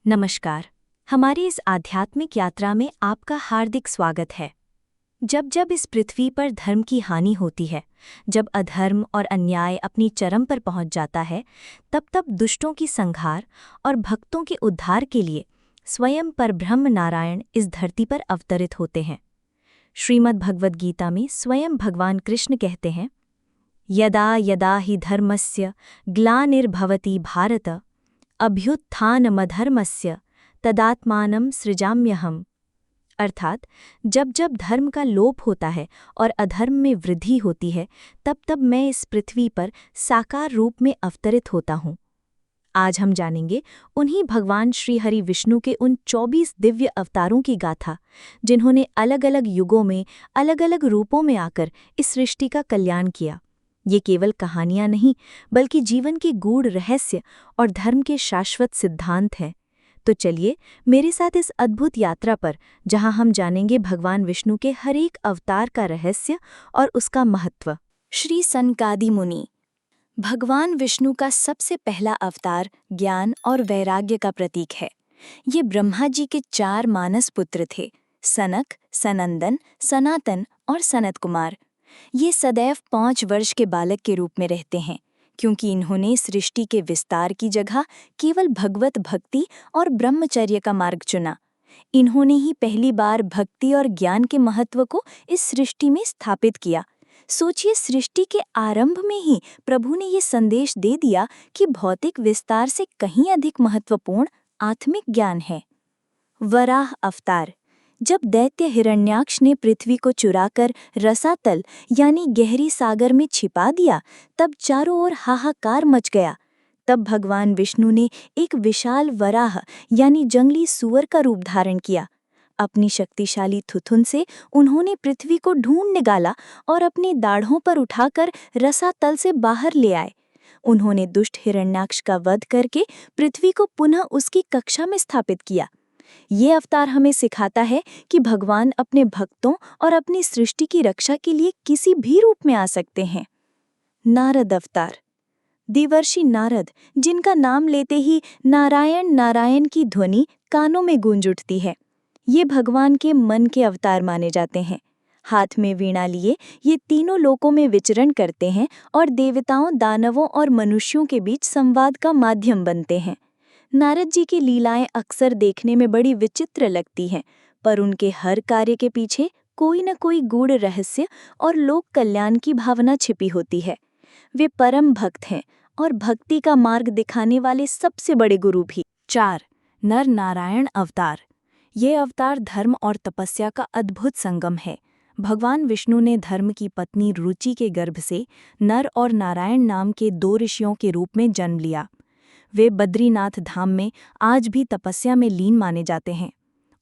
नमस्कार। हमारी इस आध्यात्मिक यात्रा में आपका हार्दिक स्वागत है। जब जब इस पृथ्वी पर धर्म की हानि होती है, जब अधर्म और अन्याय अपनी चरम पर पहुंच जाता है, तब तब दुष्टों की संहार और भक्तों के उद्धार के लिए स्वयं परब्रह्म नारायण इस धरती पर अवतरित होते हैं। श्रीमद् भगवद गीता में स्वयं भगवान कृष्ण कहते हैं, यदा यदा हि धर्मस्य ग्लानिर्भवति भारत अभ्युत्थानमधर्मस्य तदात्मानं सृजाम्यहम्। अर्थात जब जब धर्म का लोप होता है और अधर्म में वृद्धि होती है, तब तब मैं इस पृथ्वी पर साकार रूप में अवतरित होता हूँ। आज हम जानेंगे उन्हीं भगवान श्री हरि विष्णु के उन 24 दिव्य अवतारों की गाथा, जिन्होंने अलग अलग युगों में अलग अलग रूपों में आकर इस सृष्टि का कल्याण किया। ये केवल कहानियां नहीं, बल्कि जीवन के गूढ़ रहस्य और धर्म के शाश्वत सिद्धांत हैं। तो चलिए मेरे साथ इस अद्भुत यात्रा पर, जहां हम जानेंगे भगवान विष्णु के हर एक अवतार का रहस्य और उसका महत्व। श्री सनकादि मुनि। भगवान विष्णु का सबसे पहला अवतार ज्ञान और वैराग्य का प्रतीक है। ये ब्रह्मा जी के 4 मानस पुत्र थे, सनक, सनंदन, सनातन और सनत कुमार। ये सदैव 5 वर्ष के बालक के रूप में रहते हैं, क्योंकि इन्होंने सृष्टि के विस्तार की जगह केवल भगवत भक्ति और ब्रह्मचर्य का मार्ग चुना। इन्होंने ही पहली बार भक्ति और ज्ञान के महत्व को इस सृष्टि में स्थापित किया। सोचिए, सृष्टि के आरंभ में ही प्रभु ने ये संदेश दे दिया कि भौतिक विस्तार से कहीं अधिक महत्वपूर्ण आत्मिक ज्ञान है। वराह अवतार। जब दैत्य हिरण्याक्ष ने पृथ्वी को चुराकर रसातल यानी गहरी सागर में छिपा दिया, तब चारों ओर हाहाकार मच गया। तब भगवान विष्णु ने एक विशाल वराह यानी जंगली सूअर का रूप धारण किया। अपनी शक्तिशाली थुथुन से उन्होंने पृथ्वी को ढूंढ निकाला और अपनी दाढ़ों पर उठाकर रसातल से बाहर ले आए। उन्होंने दुष्ट हिरण्याक्ष का वध करके पृथ्वी को पुनः उसकी कक्षा में स्थापित किया। ये अवतार हमें सिखाता है कि भगवान अपने भक्तों और अपनी सृष्टि की रक्षा के लिए किसी भी रूप में आ सकते हैं। नारद अवतार। देवर्षि नारद, जिनका नाम लेते ही नारायण नारायण की ध्वनि कानों में गूंज उठती है, ये भगवान के मन के अवतार माने जाते हैं। हाथ में वीणा लिए ये तीनों लोकों में विचरण करते हैं और देवताओं, दानवों और मनुष्यों के बीच संवाद का माध्यम बनते हैं। नारद जी की लीलाएं अक्सर देखने में बड़ी विचित्र लगती हैं, पर उनके हर कार्य के पीछे कोई न कोई गूढ़ रहस्य और लोक कल्याण की भावना छिपी होती है। वे परम भक्त हैं और भक्ति का मार्ग दिखाने वाले सबसे बड़े गुरु भी। 4. नर नारायण अवतार। ये अवतार धर्म और तपस्या का अद्भुत संगम है। भगवान विष्णु ने धर्म की पत्नी रुचि के गर्भ से नर और नारायण नाम के 2 ऋषियों के रूप में जन्म लिया। वे बद्रीनाथ धाम में आज भी तपस्या में लीन माने जाते हैं।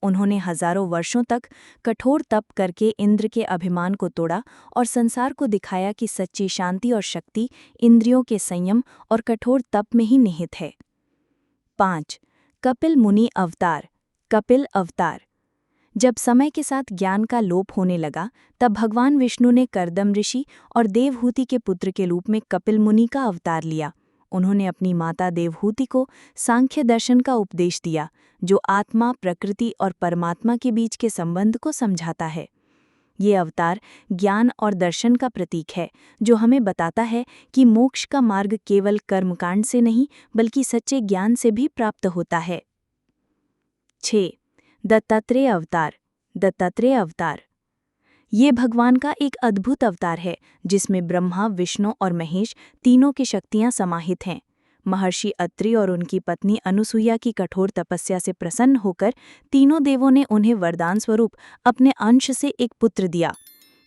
उन्होंने हजारों वर्षों तक कठोर तप करके इंद्र के अभिमान को तोड़ा और संसार को दिखाया कि सच्ची शांति और शक्ति इंद्रियों के संयम और कठोर तप में ही निहित है। 5. कपिल मुनि अवतार। कपिल अवतार। जब समय के साथ ज्ञान का लोप होने लगा, तब भगवान विष्णु ने कर्दम ऋषि और देवहूति के पुत्र के रूप में कपिल मुनि का अवतार लिया। उन्होंने अपनी माता देवहूति को सांख्य दर्शन का उपदेश दिया, जो आत्मा, प्रकृति और परमात्मा के बीच के संबंध को समझाता है। ये अवतार ज्ञान और दर्शन का प्रतीक है, जो हमें बताता है कि मोक्ष का मार्ग केवल कर्मकांड से नहीं, बल्कि सच्चे ज्ञान से भी प्राप्त होता है। 6. दत्तात्रेय अवतार। दत्तात्रेय अवतार। ये भगवान का एक अद्भुत अवतार है, जिसमें ब्रह्मा, विष्णु और महेश तीनों की शक्तियां समाहित हैं। महर्षि अत्रि और उनकी पत्नी अनुसुईया की कठोर तपस्या से प्रसन्न होकर तीनों देवों ने उन्हें वरदान स्वरूप अपने अंश से एक पुत्र दिया।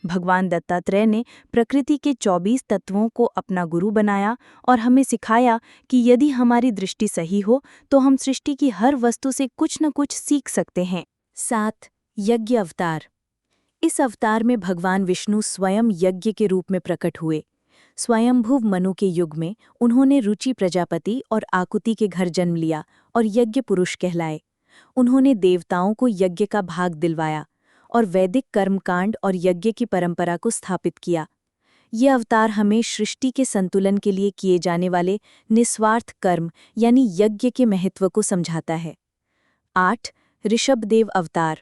भगवान दत्तात्रेय ने प्रकृति के 24 तत्वों को अपना गुरु बनाया और हमें सिखाया कि यदि हमारी दृष्टि सही हो तो हम सृष्टि की हर वस्तु से कुछ न कुछ सीख सकते हैं। 7. यज्ञ अवतार। इस अवतार में भगवान विष्णु स्वयं यज्ञ के रूप में प्रकट हुए। स्वयंभुव मनु के युग में उन्होंने रुचि प्रजापति और आकुति के घर जन्म लिया और यज्ञ पुरुष कहलाए। उन्होंने देवताओं को यज्ञ का भाग दिलवाया और वैदिक कर्मकांड और यज्ञ की परंपरा को स्थापित किया। ये अवतार हमें सृष्टि के संतुलन के लिए किए जाने वाले निस्वार्थ कर्म यानी यज्ञ के महत्व को समझाता है। 8 ऋषभदेव अवतार।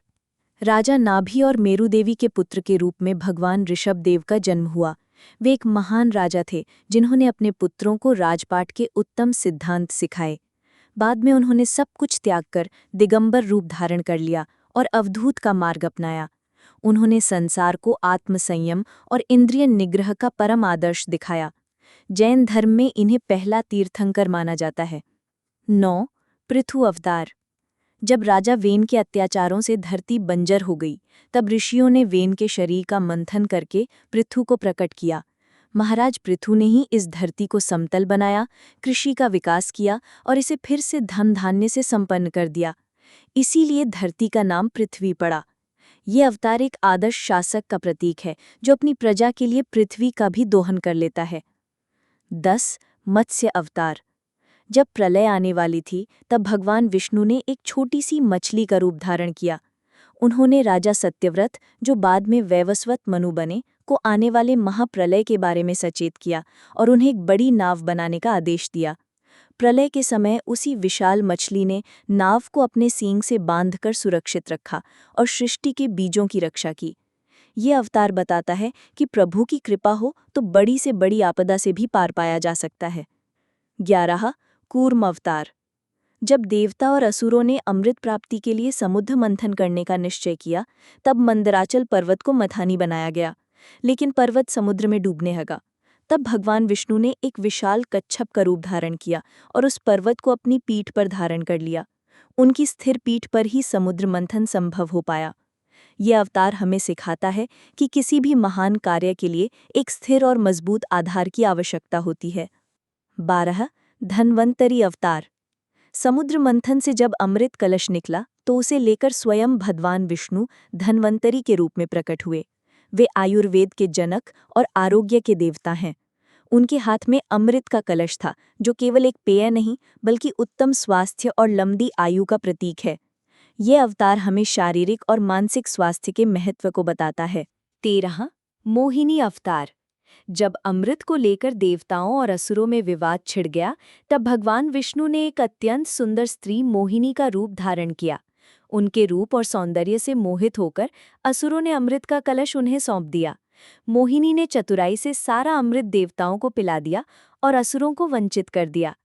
राजा नाभि और मेरुदेवी के पुत्र के रूप में भगवान ऋषभदेव का जन्म हुआ। वे एक महान राजा थे जिन्होंने अपने पुत्रों को राजपाट के उत्तम सिद्धांत सिखाए। बाद में उन्होंने सब कुछ त्याग कर दिगंबर रूप धारण कर लिया और अवधूत का मार्ग अपनाया। उन्होंने संसार को आत्मसंयम और इंद्रिय निग्रह का परम आदर्श दिखाया। जैन धर्म में इन्हें पहला तीर्थंकर माना जाता है। 9 पृथु अवतार। जब राजा वेन के अत्याचारों से धरती बंजर हो गई, तब ऋषियों ने वेन के शरीर का मंथन करके पृथु को प्रकट किया। महाराज पृथु ने ही इस धरती को समतल बनाया, कृषि का विकास किया और इसे फिर से धन धान्य से संपन्न कर दिया। इसीलिए धरती का नाम पृथ्वी पड़ा। ये अवतार एक आदर्श शासक का प्रतीक है जो अपनी प्रजा के लिए पृथ्वी का भी दोहन कर लेता है। 10 मत्स्य अवतार। जब प्रलय आने वाली थी, तब भगवान विष्णु ने एक छोटी सी मछली का रूप धारण किया। उन्होंने राजा सत्यव्रत, जो बाद में वैवस्वत मनु बने, को आने वाले महाप्रलय के बारे में सचेत किया और उन्हें एक बड़ी नाव बनाने का आदेश दिया। प्रलय के समय उसी विशाल मछली ने नाव को अपने सींग से बांधकर सुरक्षित रखा और सृष्टि के बीजों की रक्षा की। ये अवतार बताता है कि प्रभु की कृपा हो तो बड़ी से बड़ी आपदा से भी पार पाया जा सकता है। 11 कूर्म अवतार। जब देवता और असुरों ने अमृत प्राप्ति के लिए समुद्र मंथन करने का निश्चय किया, तब मंदराचल पर्वत को मथानी बनाया गया, लेकिन पर्वत समुद्र में डूबने लगा। तब भगवान विष्णु ने एक विशाल कच्छप का रूप धारण किया और उस पर्वत को अपनी पीठ पर धारण कर लिया। उनकी स्थिर पीठ पर ही समुद्र मंथन संभव हो पाया। ये अवतार हमें सिखाता है कि किसी भी महान कार्य के लिए एक स्थिर और मजबूत आधार की आवश्यकता होती है। 12 धन्वंतरी अवतार। समुद्र मंथन से जब अमृत कलश निकला, तो उसे लेकर स्वयं भगवान विष्णु धन्वंतरी के रूप में प्रकट हुए। वे आयुर्वेद के जनक और आरोग्य के देवता हैं। उनके हाथ में अमृत का कलश था, जो केवल एक पेय नहीं बल्कि उत्तम स्वास्थ्य और लंबी आयु का प्रतीक है। ये अवतार हमें शारीरिक और मानसिक स्वास्थ्य के महत्व को बताता है। 13 मोहिनी अवतार। जब अमृत को लेकर देवताओं और असुरों में विवाद छिड़ गया, तब भगवान विष्णु ने एक अत्यंत सुंदर स्त्री मोहिनी का रूप धारण किया। उनके रूप और सौंदर्य से मोहित होकर असुरों ने अमृत का कलश उन्हें सौंप दिया। मोहिनी ने चतुराई से सारा अमृत देवताओं को पिला दिया और असुरों को वंचित कर दिया।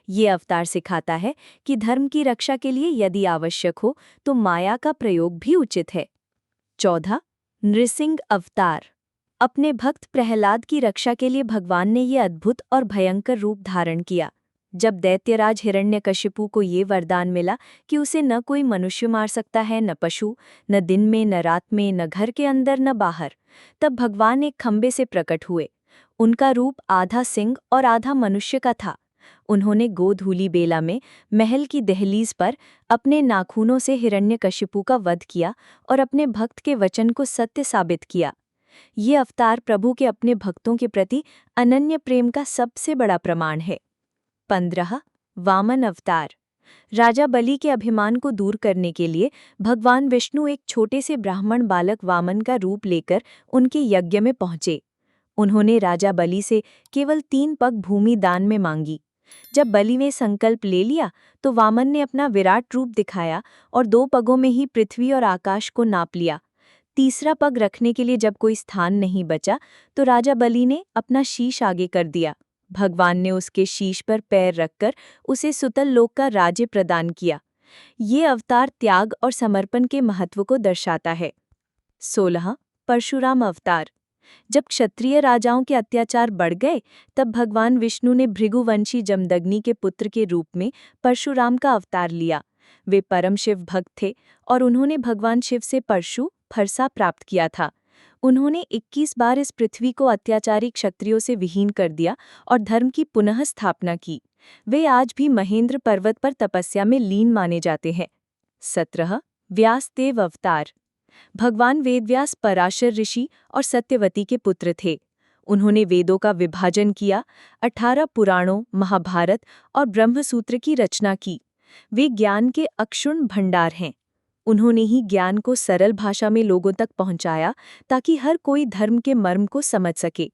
ये अवतार सिखाता है कि धर्म की रक्षा के लिए यदि आवश्यक हो तो माया का प्रयोग भी उचित है। 14 नृसिंह अवतार। अपने भक्त प्रहलाद की रक्षा के लिए भगवान ने ये अद्भुत और भयंकर रूप धारण किया। जब दैत्यराज हिरण्यकशिपु को ये वरदान मिला कि उसे न कोई मनुष्य मार सकता है, न पशु, न दिन में, न रात में, न घर के अंदर, न बाहर, तब भगवान एक खंबे से प्रकट हुए। उनका रूप आधा सिंह और आधा मनुष्य का था। उन्होंने गोधूली बेला में महल की दहलीज पर अपने नाखूनों से हिरण्यकशिपु का वध किया और अपने भक्त के वचन को सत्य साबित किया। ये अवतार प्रभु के अपने भक्तों के प्रति अनन्य प्रेम का सबसे बड़ा प्रमाण है। 15 वामन अवतार। राजा बलि के अभिमान को दूर करने के लिए भगवान विष्णु एक छोटे से ब्राह्मण बालक वामन का रूप लेकर उनके यज्ञ में पहुंचे। उन्होंने राजा बलि से केवल 3 पग भूमि दान में मांगी। जब बलि ने संकल्प ले लिया, तो वामन ने अपना विराट रूप दिखाया और 2 पगों में ही पृथ्वी और आकाश को नाप लिया। तीसरा पग रखने के लिए जब कोई स्थान नहीं बचा, तो राजा बलि ने अपना शीश आगे कर दिया। भगवान ने उसके शीश पर पैर रखकर उसे सुतल लोक का राज्य प्रदान किया। ये अवतार त्याग और समर्पण के महत्व को दर्शाता है। 16 परशुराम अवतार। जब क्षत्रिय राजाओं के अत्याचार बढ़ गए, तब भगवान विष्णु ने भृगुवंशी जमदग्नि के पुत्र के रूप में परशुराम का अवतार लिया। वे परम शिव भक्त थे और उन्होंने भगवान शिव से परशु फरसा प्राप्त किया था। उन्होंने 21 बार इस पृथ्वी को अत्याचारी क्षत्रियों से विहीन कर दिया और धर्म की पुनः स्थापना की। वे आज भी महेंद्र पर्वत पर तपस्या में लीन माने जाते हैं। 17 व्यासदेव अवतार। भगवान वेदव्यास पराशर ऋषि और सत्यवती के पुत्र थे। उन्होंने वेदों का विभाजन किया, 18 पुराणों, महाभारत और ब्रह्मसूत्र की रचना की। वे ज्ञान के अक्षुण्ण भंडार हैं। उन्होंने ही ज्ञान को सरल भाषा में लोगों तक पहुंचाया ताकि हर कोई धर्म के मर्म को समझ सके।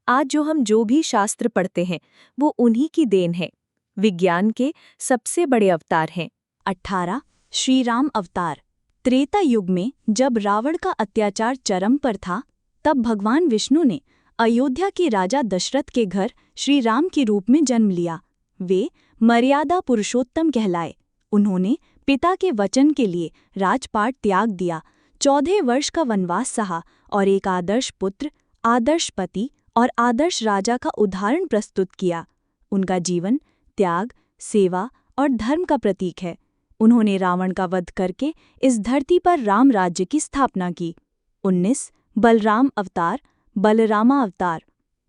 आज हम जो भी शास्त्र पढ़ते हैं, वो उन्हीं की देन है। विज्ञान के सबसे बड़े अवतार हैं। 18 श्री राम अवतार। त्रेता युग में जब रावण का अत्याचार चरम पर था, तब भगवान विष्णु ने अयोध्या के राजा दशरथ के घर श्री राम के रूप में जन्म लिया। वे मर्यादा पुरुषोत्तम कहलाए। उन्होंने पिता के वचन के लिए राजपाट त्याग दिया, 14 वर्ष का वनवास सहा और एक आदर्श पुत्र, आदर्श पति और आदर्श राजा का उदाहरण प्रस्तुत किया। उनका जीवन त्याग, सेवा और धर्म का प्रतीक है। उन्होंने रावण का वध करके इस धरती पर राम राज्य की स्थापना की। 19 बलराम अवतार, बलरामा अवतार।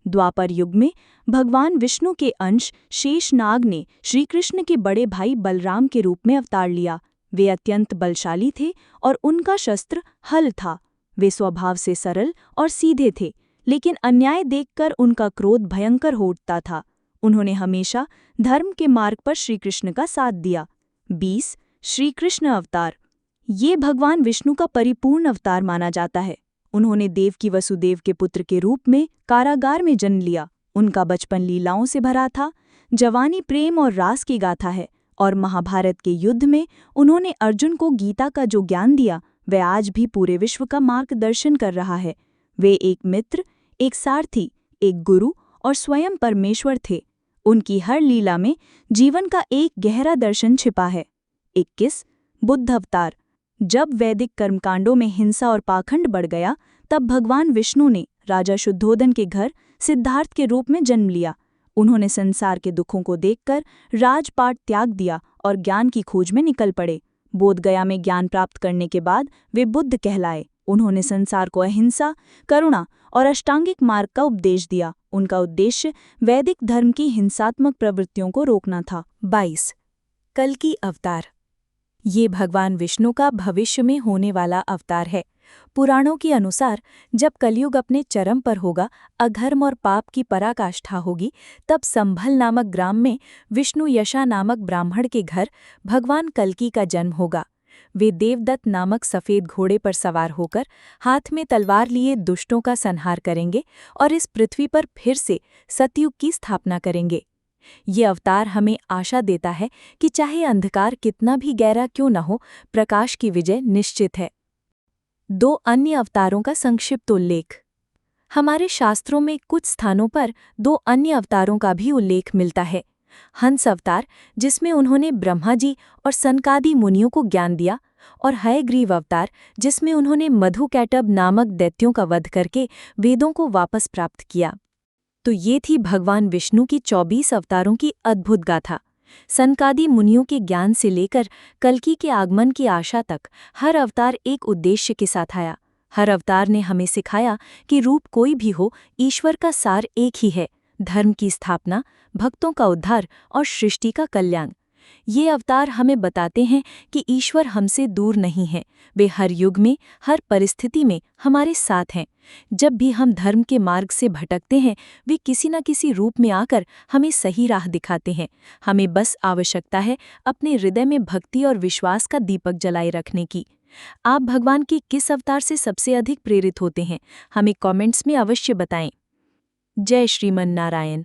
द्वापर युग में भगवान विष्णु के अंश शेषनाग ने श्री कृष्ण के बड़े भाई बलराम के रूप में अवतार लिया। वे अत्यंत बलशाली थे और उनका शस्त्र हल था। वे स्वभाव से सरल और सीधे थे, लेकिन अन्याय देखकर उनका क्रोध भयंकर हो उठता था। उन्होंने हमेशा धर्म के मार्ग पर श्रीकृष्ण का साथ दिया। 20 श्री कृष्ण अवतार। ये भगवान विष्णु का परिपूर्ण अवतार माना जाता है। उन्होंने देवकी वसुदेव के पुत्र के रूप में कारागार में जन्म लिया। उनका बचपन लीलाओं से भरा था, जवानी प्रेम और रास की गाथा है, और महाभारत के युद्ध में उन्होंने अर्जुन को गीता का जो ज्ञान दिया, वह आज भी पूरे विश्व का मार्गदर्शन कर रहा है। वे एक मित्र, एक सारथी, एक गुरु और स्वयं परमेश्वर थे। उनकी हर लीला में जीवन का एक गहरा दर्शन छिपा है। 21 बुद्ध अवतार। जब वैदिक कर्मकांडों में हिंसा और पाखंड बढ़ गया, तब भगवान विष्णु ने राजा शुद्धोधन के घर सिद्धार्थ के रूप में जन्म लिया। उन्होंने संसार के दुखों को देखकर राजपाट त्याग दिया और ज्ञान की खोज में निकल पड़े। बोधगया में ज्ञान प्राप्त करने के बाद वे बुद्ध कहलाए। उन्होंने संसार को अहिंसा, करुणा और अष्टांगिक मार्ग का उपदेश दिया। उनका उद्देश्य वैदिक धर्म की हिंसात्मक प्रवृत्तियों को रोकना था। 22 कल्कि अवतार। ये भगवान विष्णु का भविष्य में होने वाला अवतार है। पुराणों के अनुसार जब कलयुग अपने चरम पर होगा, अधर्म और पाप की पराकाष्ठा होगी, तब संभल नामक ग्राम में विष्णु यशा नामक ब्राह्मण के घर भगवान कल्कि का जन्म होगा। वे देवदत्त नामक सफ़ेद घोड़े पर सवार होकर हाथ में तलवार लिए दुष्टों का संहार करेंगे और इस पृथ्वी पर फिर से सतयुग की स्थापना करेंगे। ये अवतार हमें आशा देता है कि चाहे अंधकार कितना भी गहरा क्यों न हो, प्रकाश की विजय निश्चित है। 2 अन्य अवतारों का संक्षिप्त उल्लेख। हमारे शास्त्रों में कुछ स्थानों पर 2 अन्य अवतारों का भी उल्लेख मिलता है। हंस अवतार, जिसमें उन्होंने ब्रह्मा जी और सनकादि मुनियों को ज्ञान दिया, और हयग्रीव अवतार, जिसमें उन्होंने मधुकैटभ नामक दैत्यों का वध करके वेदों को वापस प्राप्त किया। तो ये थी भगवान विष्णु की 24 अवतारों की अद्भुत गाथा। सनकादि मुनियों के ज्ञान से लेकर कल्कि के आगमन की आशा तक हर अवतार एक उद्देश्य के साथ आया। हर अवतार ने हमें सिखाया कि रूप कोई भी हो, ईश्वर का सार एक ही है: धर्म की स्थापना, भक्तों का उद्धार और सृष्टि का कल्याण। ये अवतार हमें बताते हैं कि ईश्वर हमसे दूर नहीं है। वे हर युग में, हर परिस्थिति में हमारे साथ हैं। जब भी हम धर्म के मार्ग से भटकते हैं, वे किसी न किसी रूप में आकर हमें सही राह दिखाते हैं। हमें बस आवश्यकता है अपने हृदय में भक्ति और विश्वास का दीपक जलाए रखने की। आप भगवान के किस अवतार से सबसे अधिक प्रेरित होते हैं? हमें कमेंट्स में अवश्य बताएं। जय श्रीमन नारायण।